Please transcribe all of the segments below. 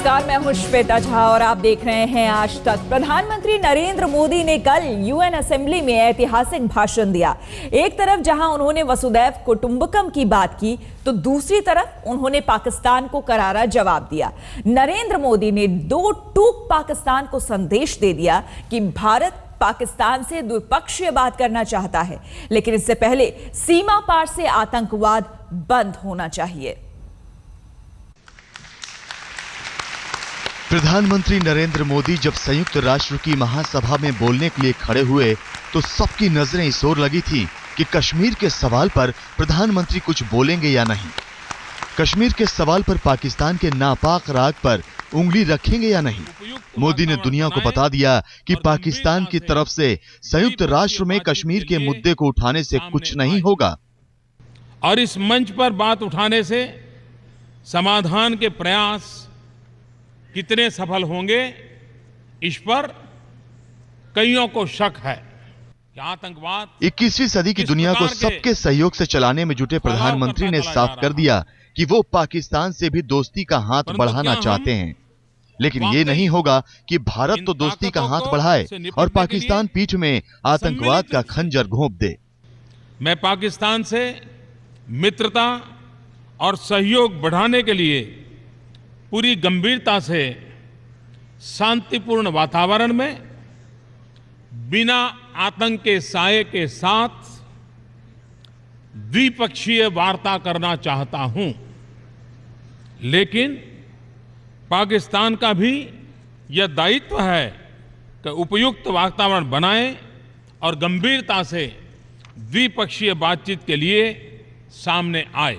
नमस्कार, मैं हूं श्वेता झा और आप देख रहे हैं आज तक। प्रधानमंत्री नरेंद्र मोदी ने कल यूएन असेंबली में ऐतिहासिक भाषण दिया। एक तरफ जहां उन्होंने वसुदैव कुटुंबकम की बात की, तो दूसरी तरफ उन्होंने पाकिस्तान को करारा जवाब दिया। नरेंद्र मोदी ने दो टूक पाकिस्तान को संदेश दे दिया कि भारत पाकिस्तान से द्विपक्षीय बात करना चाहता है, लेकिन इससे पहले सीमा पार से आतंकवाद बंद होना चाहिए। प्रधानमंत्री नरेंद्र मोदी जब संयुक्त राष्ट्र की महासभा में बोलने के लिए खड़े हुए तो सबकी नजरें इस ओर लगी थी कि कश्मीर के सवाल पर प्रधानमंत्री कुछ बोलेंगे या नहीं। कश्मीर के सवाल पर पाकिस्तान के नापाक राग पर उंगली रखेंगे या नहीं। मोदी ने दुनिया को बता दिया कि पाकिस्तान की तरफ से संयुक्त राष्ट्र में कश्मीर के मुद्दे को उठाने से कुछ नहीं होगा और इस मंच पर बात उठाने से समाधान के प्रयास कितने सफल होंगे, इस पर कईयों को शक है कि आतंकवाद 21वीं सदी की दुनिया को सबके सहयोग से चलाने में जुटे प्रधानमंत्री ने साफ कर दिया कि वो पाकिस्तान से भी दोस्ती का हाथ बढ़ाना चाहते हैं, लेकिन ये नहीं होगा कि भारत तो दोस्ती का हाथ बढ़ाए और पाकिस्तान पीठ में आतंकवाद का खंजर घोंप दे। मैं पाकिस्तान से मित्रता और सहयोग बढ़ाने के लिए पूरी गंभीरता से शांतिपूर्ण वातावरण में बिना आतंक के साये के साथ द्विपक्षीय वार्ता करना चाहता हूं, लेकिन पाकिस्तान का भी यह दायित्व है कि उपयुक्त वातावरण बनाए और गंभीरता से द्विपक्षीय बातचीत के लिए सामने आए।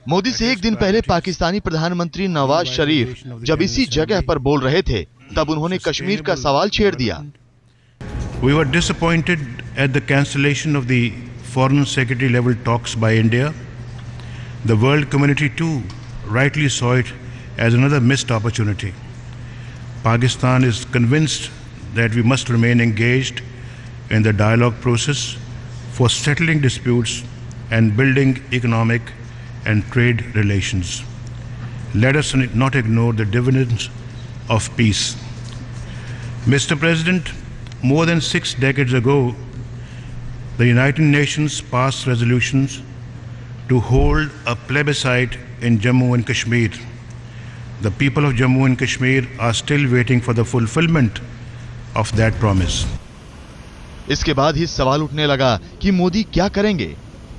मोदी से एक दिन पहले पाकिस्तानी प्रधानमंत्री नवाज शरीफ जब इसी जगह पर बोल रहे थे, तब उन्होंने कश्मीर का सवाल छेड़ दिया। We were disappointed at the cancellation of the foreign secretary level talks by India. The world community too rightly saw it as another missed opportunity. Pakistan is convinced that we must remain engaged in the dialogue process for settling disputes and building economic and trade relations. Let us not ignore the dividends of peace. Mr. President, more than 6 decades ago, the United Nations passed resolutions to hold a plebiscite in Jammu and Kashmir. The people of Jammu and Kashmir are still waiting for the fulfillment of that promise. इसके बाद ही सवाल उठने लगा कि मोदी क्या करेंगे।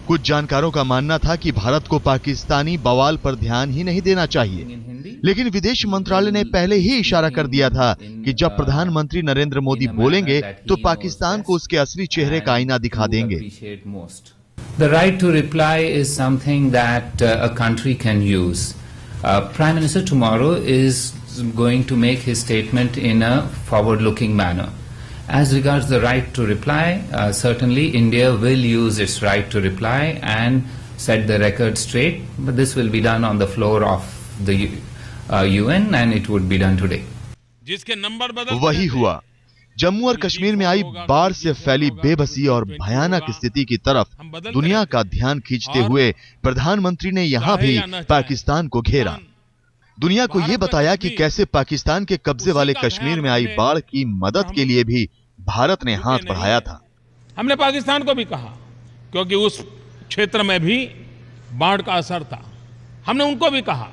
कुछ जानकारों का मानना था कि भारत को पाकिस्तानी बवाल पर ध्यान ही नहीं देना चाहिए, लेकिन विदेश मंत्रालय ने पहले ही इशारा कर दिया था कि जब प्रधानमंत्री नरेंद्र मोदी बोलेंगे तो पाकिस्तान को उसके असली चेहरे का आईना दिखा देंगे। The right to reply is something that a country can use. Prime Minister tomorrow is going to make his statement in a forward-looking manner. As regards the right to reply, certainly India will use its right to reply and set the record straight, but this will be done on the floor of the UN and it would be done today. वही हुआ। जम्मू और कश्मीर में आई बाढ़ से फैली बेबसी और भयानक स्थिति की तरफ दुनिया का ध्यान खींचते हुए प्रधानमंत्री ने यहां भी पाकिस्तान को घेरा। दुनिया को यह बताया कि कैसे पाकिस्तान के कब्जे वाले कश्मीर में आई बाढ़ की मदद के लिए भी भारत ने हाथ बढ़ाया था। हमने पाकिस्तान को भी कहा, क्योंकि उस क्षेत्र में भी बाढ़ का असर था। हमने उनको भी कहा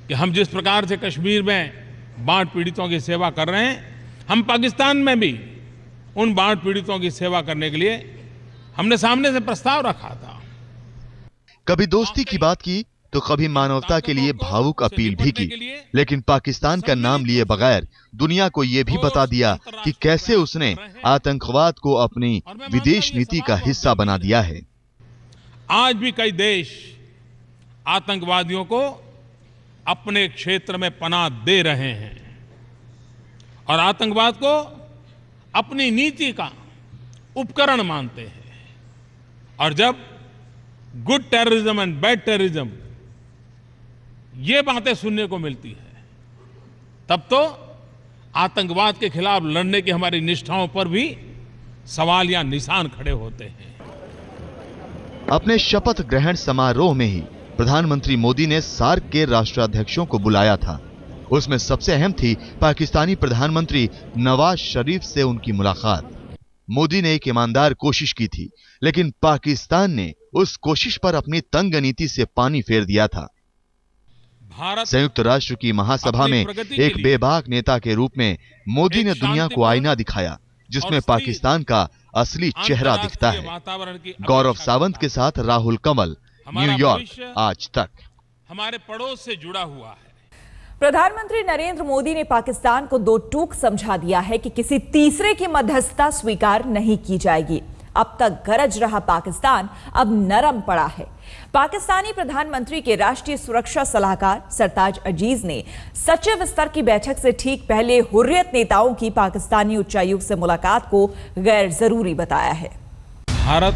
कि हम जिस प्रकार से कश्मीर में बाढ़ पीड़ितों की सेवा कर रहे हैं, हम पाकिस्तान में भी उन बाढ़ पीड़ितों की सेवा करने के लिए हमने सामने से प्रस्ताव रखा था। कभी दोस्ती की बात की तो कभी मानवता के लिए भावुक अपील भी की, लेकिन पाकिस्तान का नाम लिए बगैर दुनिया को यह भी बता दिया कि कैसे उसने आतंकवाद को अपनी विदेश नीति का हिस्सा बना दिया है। आज भी कई देश आतंकवादियों को अपने क्षेत्र में पनाह दे रहे हैं और आतंकवाद को अपनी नीति का उपकरण मानते हैं। और जब good terrorism and bad terrorism ये बातें सुनने को मिलती है, तब तो आतंकवाद के खिलाफ लड़ने की हमारी निष्ठाओं पर भी सवाल या निशान खड़े होते हैं। अपने शपथ ग्रहण समारोह में ही प्रधानमंत्री मोदी ने सार्क के राष्ट्राध्यक्षों को बुलाया था। उसमें सबसे अहम थी पाकिस्तानी प्रधानमंत्री नवाज शरीफ से उनकी मुलाकात। मोदी ने एक ईमानदार कोशिश की थी, लेकिन पाकिस्तान ने उस कोशिश पर अपनी तंग नीति से पानी फेर दिया था। संयुक्त राष्ट्र की महासभा में एक बेबाक नेता के रूप में मोदी ने दुनिया को आईना दिखाया, जिसमें पाकिस्तान का असली चेहरा दिखता है। गौरव सावंत के साथ राहुल कमल, न्यूयॉर्क, आज तक। हमारे पड़ोस से जुड़ा हुआ है। प्रधानमंत्री नरेंद्र मोदी ने पाकिस्तान को दो टूक समझा दिया है कि किसी तीसरे की मध्यस्थता स्वीकार नहीं की जाएगी। अब तक गरज रहा पाकिस्तान अब नरम पड़ा है। पाकिस्तानी प्रधानमंत्री के राष्ट्रीय सुरक्षा सलाहकार सरताज अजीज ने सचिव स्तर की बैठक से ठीक पहले हुर्रियत नेताओं की पाकिस्तानी उच्चायुक्त से मुलाकात को गैर जरूरी बताया है। भारत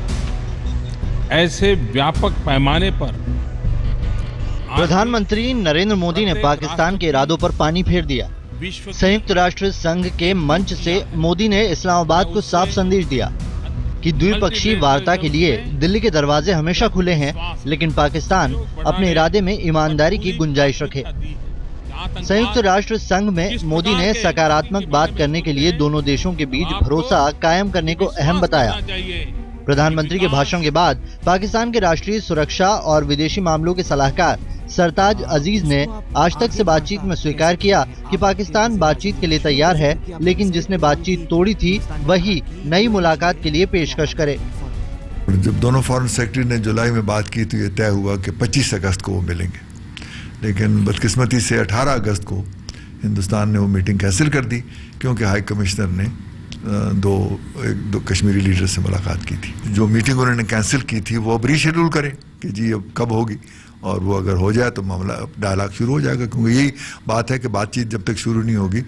ऐसे व्यापक पैमाने पर प्रधानमंत्री नरेंद्र मोदी ने पाकिस्तान के इरादों पर पानी फेर दिया। संयुक्त राष्ट्र संघ के मंच से मोदी ने इस्लामाबाद को साफ संदेश दिया कि द्विपक्षीय वार्ता के लिए दिल्ली के दरवाजे हमेशा खुले हैं, लेकिन पाकिस्तान अपने इरादे में ईमानदारी की गुंजाइश रखे। संयुक्त राष्ट्र संघ में मोदी ने सकारात्मक बात करने के लिए दोनों देशों के बीच भरोसा कायम करने को अहम बताया। प्रधानमंत्री के भाषण के बाद पाकिस्तान के राष्ट्रीय सुरक्षा और विदेशी मामलों के सलाहकार सरताज अजीज ने आज तक से बातचीत में स्वीकार किया कि पाकिस्तान बातचीत के लिए तैयार है, लेकिन जिसने बातचीत तोड़ी थी वही नई मुलाकात के लिए पेशकश करे। जब दोनों फॉरेन सेक्रेटरी ने जुलाई में बात की तो ये तय हुआ कि 25 अगस्त को वो मिलेंगे, लेकिन बदकिस्मती से 18 अगस्त को हिंदुस्तान ने वो मीटिंग कैंसिल कर दी, क्योंकि हाई कमिश्नर ने दो कश्मीरी लीडर से मुलाकात की थी। जो मीटिंग उन्होंने कैंसिल की थी वो अब रीशेड्यूल करें कि जी अब कब होगी, और वो अगर हो जाए तो मामला डायलॉग शुरू हो जाएगा, क्योंकि यही बात है कि बातचीत जब तक शुरू नहीं होगी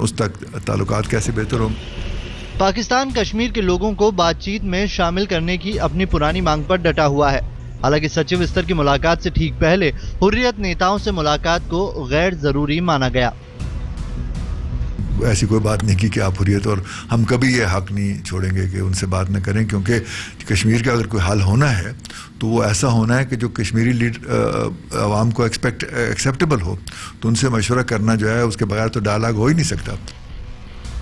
उस तक ताल्लुकात कैसे बेहतर होंगे। पाकिस्तान कश्मीर के लोगों को बातचीत में शामिल करने की अपनी पुरानी मांग पर डटा हुआ है। हालांकि सचिव स्तर की मुलाकात से ठीक पहले हुर्रियत नेताओं से मुलाकात को गैर जरूरी माना गया। ऐसी कोई बात नहीं की कि आप हुर्रियत, और हम कभी ये हक नहीं छोड़ेंगे कि उनसे बात न करें, क्योंकि कश्मीर का अगर कोई हल होना है तो वो ऐसा होना है कि जो कश्मीरी आवाम को एक्सेप्टेबल हो, तो उनसे मशवरा करना जो है उसके बगैर तो डायलॉग हो ही नहीं सकता।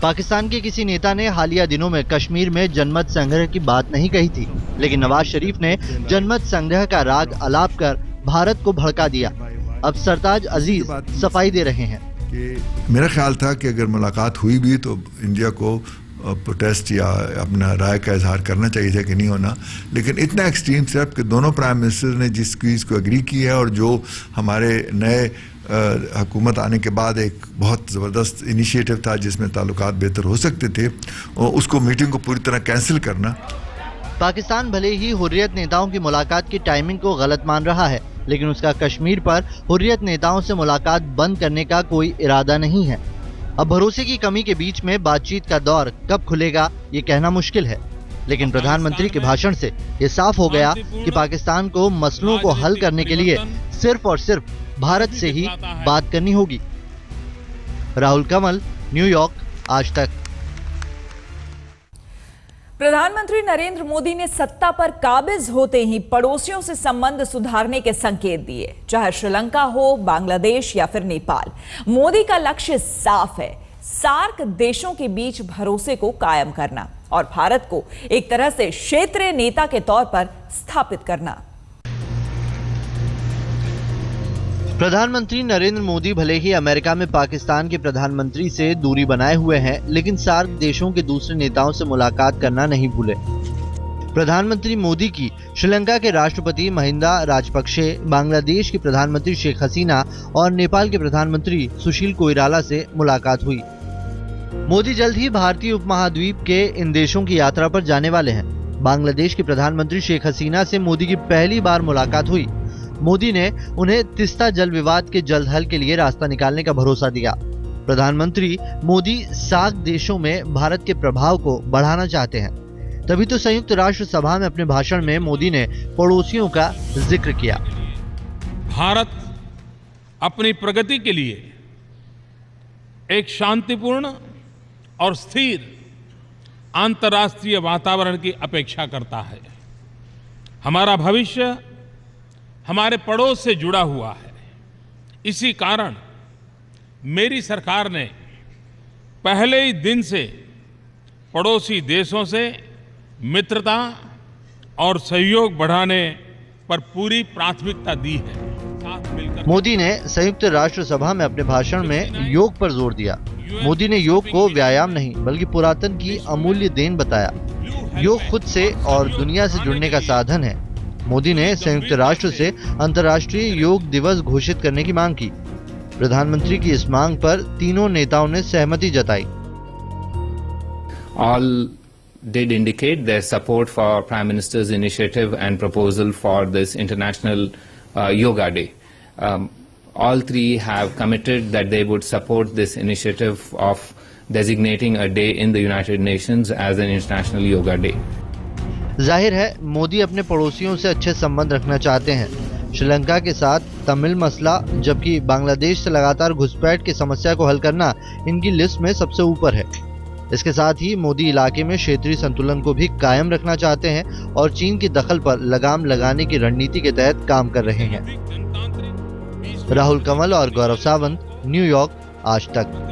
पाकिस्तान के किसी नेता ने हालिया दिनों में कश्मीर में जनमत संग्रह की बात नहीं कही थी, लेकिन नवाज शरीफ ने जनमत संग्रह का राग अलाप कर भारत को भड़का दिया। अब सरताज अजीज सफाई दे रहे हैं। मेरा ख्याल था कि अगर मुलाकात हुई भी तो इंडिया को प्रोटेस्ट या अपना राय का इजहार करना चाहिए था कि नहीं होना, लेकिन इतना एक्सट्रीम स्टेप कि दोनों प्राइम मिनिस्टर ने जिस चीज़ को एग्री की है और जो हमारे नए हुकूमत आने के बाद एक बहुत ज़बरदस्त इनिशिएटिव था जिसमें ताल्लुकात बेहतर हो सकते थे, और उसको मीटिंग को पूरी तरह कैंसिल करना। पाकिस्तान भले ही हुर्रियत नेताओं की मुलाकात की टाइमिंग को गलत मान रहा है, लेकिन उसका कश्मीर पर हुर्रियत नेताओं से मुलाकात बंद करने का कोई इरादा नहीं है। अब भरोसे की कमी के बीच में बातचीत का दौर कब खुलेगा ये कहना मुश्किल है, लेकिन प्रधानमंत्री के भाषण से ये साफ हो गया कि पाकिस्तान को मसलों को हल करने के लिए सिर्फ और सिर्फ भारत से ही बात करनी होगी। राहुल कमल, न्यूयॉर्क, आज तक। प्रधानमंत्री नरेंद्र मोदी ने सत्ता पर काबिज होते ही पड़ोसियों से संबंध सुधारने के संकेत दिए, चाहे श्रीलंका हो, बांग्लादेश या फिर नेपाल। मोदी का लक्ष्य साफ है, सार्क देशों के बीच भरोसे को कायम करना और भारत को एक तरह से क्षेत्रीय नेता के तौर पर स्थापित करना। प्रधानमंत्री नरेंद्र मोदी भले ही अमेरिका में पाकिस्तान के प्रधानमंत्री से दूरी बनाए हुए हैं, लेकिन सार्क देशों के दूसरे नेताओं से मुलाकात करना नहीं भूले। प्रधानमंत्री मोदी की श्रीलंका के राष्ट्रपति महिंदा राजपक्षे, बांग्लादेश की प्रधानमंत्री शेख हसीना और नेपाल के प्रधानमंत्री सुशील कोइराला से मुलाकात हुई। मोदी जल्द ही भारतीय उपमहाद्वीप के इन देशों की यात्रा पर जाने वाले हैं। बांग्लादेश की प्रधानमंत्री शेख हसीना से मोदी की पहली बार मुलाकात हुई। मोदी ने उन्हें तिस्ता जल विवाद के जल्द हल के लिए रास्ता निकालने का भरोसा दिया। प्रधानमंत्री मोदी सार्क देशों में भारत के प्रभाव को बढ़ाना चाहते हैं, तभी तो संयुक्त राष्ट्र सभा में अपने भाषण में मोदी ने पड़ोसियों का जिक्र किया। भारत अपनी प्रगति के लिए एक शांतिपूर्ण और स्थिर अंतर्राष्ट्रीय वातावरण की अपेक्षा करता है। हमारा भविष्य हमारे पड़ोस से जुड़ा हुआ है। इसी कारण मेरी सरकार ने पहले ही दिन से पड़ोसी देशों से मित्रता और सहयोग बढ़ाने पर पूरी प्राथमिकता दी है। साथ मिलकर मोदी ने संयुक्त राष्ट्र सभा में अपने भाषण में योग पर जोर दिया। मोदी ने योग को व्यायाम नहीं बल्कि पुरातन की अमूल्य देन बताया। योग खुद से और दुनिया से जुड़ने का साधन है। मोदी ने संयुक्त राष्ट्र से अंतर्राष्ट्रीय योग दिवस घोषित करने की मांग की। प्रधानमंत्री की इस मांग पर तीनों नेताओं ने सहमति जताई। All did indicate their support for Prime Minister's initiative and proposal for this International Yoga Day. All three have committed that they would support this initiative of designating a day in the United Nations as an International Yoga Day. जाहिर है मोदी अपने पड़ोसियों से अच्छे संबंध रखना चाहते हैं। श्रीलंका के साथ तमिल मसला, जबकि बांग्लादेश से लगातार घुसपैठ की समस्या को हल करना इनकी लिस्ट में सबसे ऊपर है। इसके साथ ही मोदी इलाके में क्षेत्रीय संतुलन को भी कायम रखना चाहते हैं और चीन की दखल पर लगाम लगाने की रणनीति के तहत काम कर रहे हैं। राहुल कंवल और गौरव सावंत, न्यूयॉर्क, आज तक।